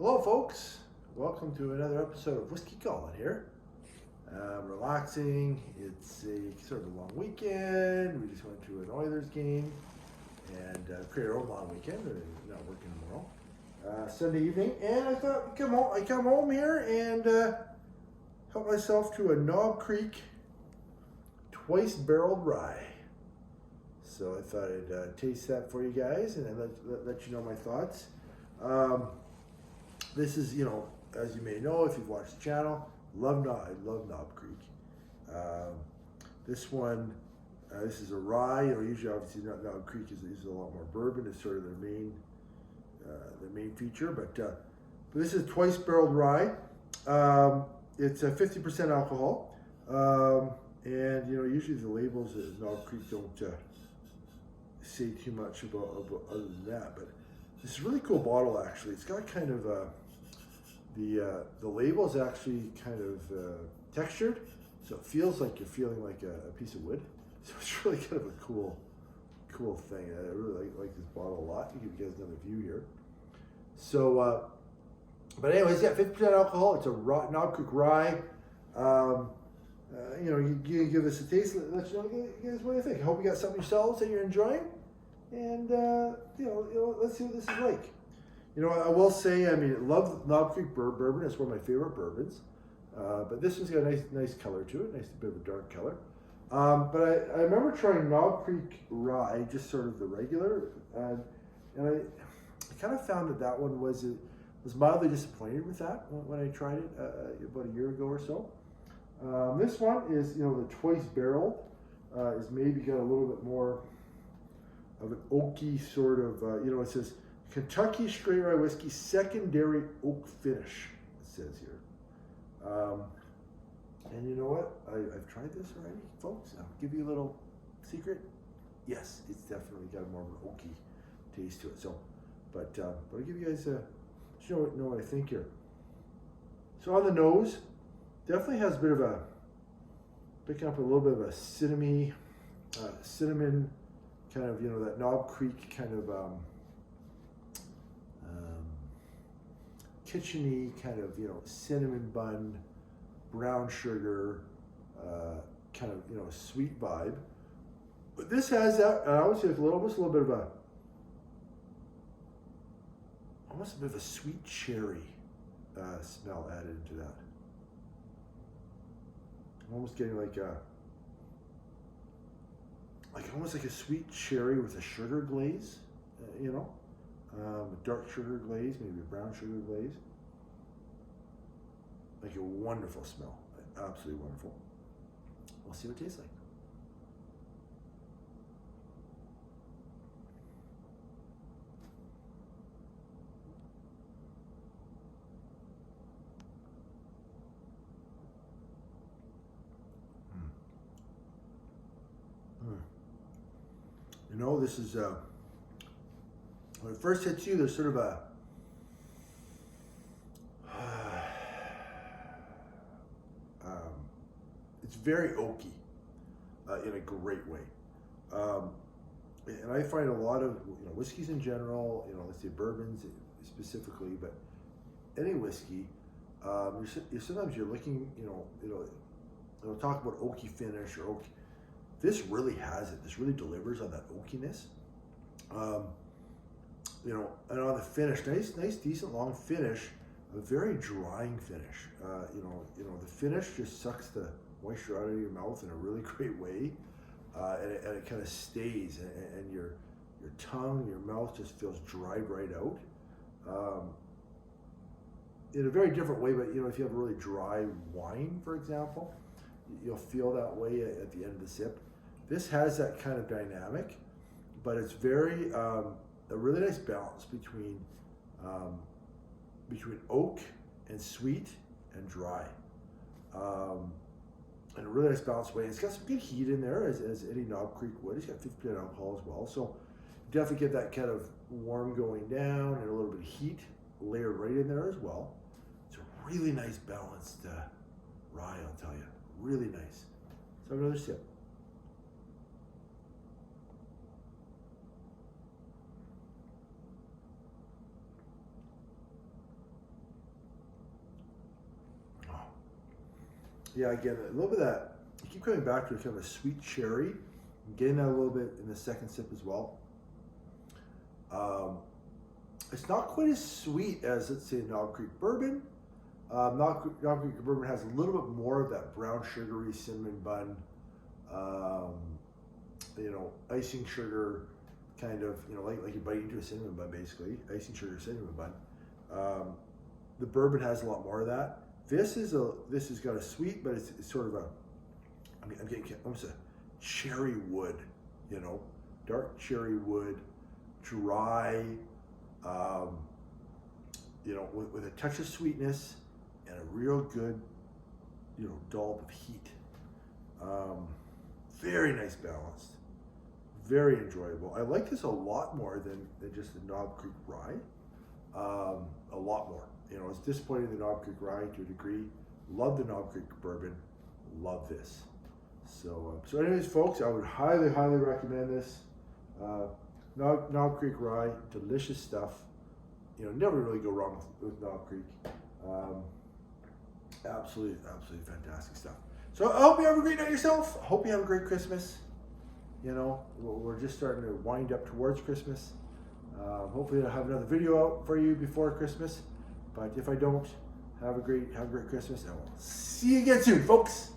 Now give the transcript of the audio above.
Hello, folks. Welcome to another episode of Whiskey Calling here. Relaxing. It's a sort of a long weekend. We just went to an Oilers game and created our own long weekend. We're not working tomorrow. Sunday evening, and I thought I come home here and help myself to a Knob Creek twice barreled rye. So I thought I'd taste that for you guys and let you know my thoughts. This is, as you may know, if you've watched the channel, I love Knob Creek. This one, this is a rye. Usually, obviously, Knob Creek is a lot more bourbon. It's sort of their main feature. But this is twice barreled rye. It's a 50% alcohol, and usually the labels at Knob Creek don't say too much about other than that. But this is a really cool bottle. Actually, it's got kind of the label is actually kind of textured, so it feels like you're feeling like a piece of wood. So it's really kind of a cool thing. I really like this bottle a lot. I'll give you guys another view here. So, but anyways, yeah, 50% alcohol. It's a Knob Creek rye. You give this a taste. Let you know, guys, what do you think? I hope you got something yourselves that you're enjoying, and let's see what this is like. I will say, I love Knob Creek bourbon. It's one of my favorite bourbons. But this one's got a nice color to it, nice bit of a dark color. But I remember trying Knob Creek rye, just sort of the regular, and I kind of found that one was mildly disappointed with that when I tried it about a year ago or so. This one is, the twice barreled, is maybe got a little bit more of an oaky sort of, it says Kentucky straight rye whiskey, secondary oak finish, it says here. And you know what? I've tried this already, folks. I'll give you a little secret. Yes, it's definitely got more of an oaky taste to it. So, but I'll give you guys know what I think here. So on the nose, definitely has a bit of picking up a little bit of a cinnamon kind of, that Knob Creek kind of kitcheny kind of, cinnamon bun, brown sugar, kind of, sweet vibe. But this has that, I would say, almost a little bit of almost a bit of a sweet cherry smell added into that. I'm almost getting almost like a sweet cherry with a sugar glaze, a dark sugar glaze, maybe a brown sugar glaze. Like a wonderful smell, absolutely wonderful. We'll see what it tastes like. This is when it first hits you, there's sort of it's very oaky in a great way. And I find a lot of whiskeys in general, let's say bourbons specifically, but any whiskey, sometimes you're looking, it'll talk about oaky finish or oaky. This really has it. This really delivers on that oakiness. And on the finish, nice, decent long finish, a very drying finish. The finish just sucks the moisture out of your mouth in a really great way, and it kind of stays, and your tongue, your mouth just feels dried right out. In a very different way, but if you have a really dry wine, for example, you'll feel that way at the end of the sip. This has that kind of dynamic, but it's very a really nice balance between oak and sweet and dry, in a really nice balanced way. It's got some good heat in there, as any Knob Creek would. It's got 50% alcohol as well, so you definitely get that kind of warm going down and a little bit of heat layered right in there as well. It's a really nice balanced rye, I'll tell you, really nice. Let's have another sip. yeah, again, a little bit of that. I keep coming back to kind of a sweet cherry. I'm getting that a little bit in the second sip as well. It's not quite as sweet as, let's say, Knob Creek Bourbon. Knob Creek Bourbon has a little bit more of that brown sugary cinnamon bun, icing sugar kind of, like you bite into a cinnamon bun, basically, icing sugar cinnamon bun. The bourbon has a lot more of that. This has got a sweet, but it's sort of I'm getting almost a cherry wood, dark cherry wood, dry, with a touch of sweetness and a real good, dollop of heat. Very nice balanced, very enjoyable. I like this a lot more than just the Knob Creek Rye. A lot more. It's disappointing the Knob Creek Rye to a degree. Love the Knob Creek Bourbon. Love this. So anyways, folks, I would highly, highly recommend this. Knob Creek Rye, delicious stuff. Never really go wrong with Knob Creek. Absolutely fantastic stuff. So I hope you have a great night yourself. I hope you have a great Christmas. We're just starting to wind up towards Christmas. Hopefully I'll have another video out for you before Christmas. But if I don't, have a great Christmas, and we'll see you again soon, folks.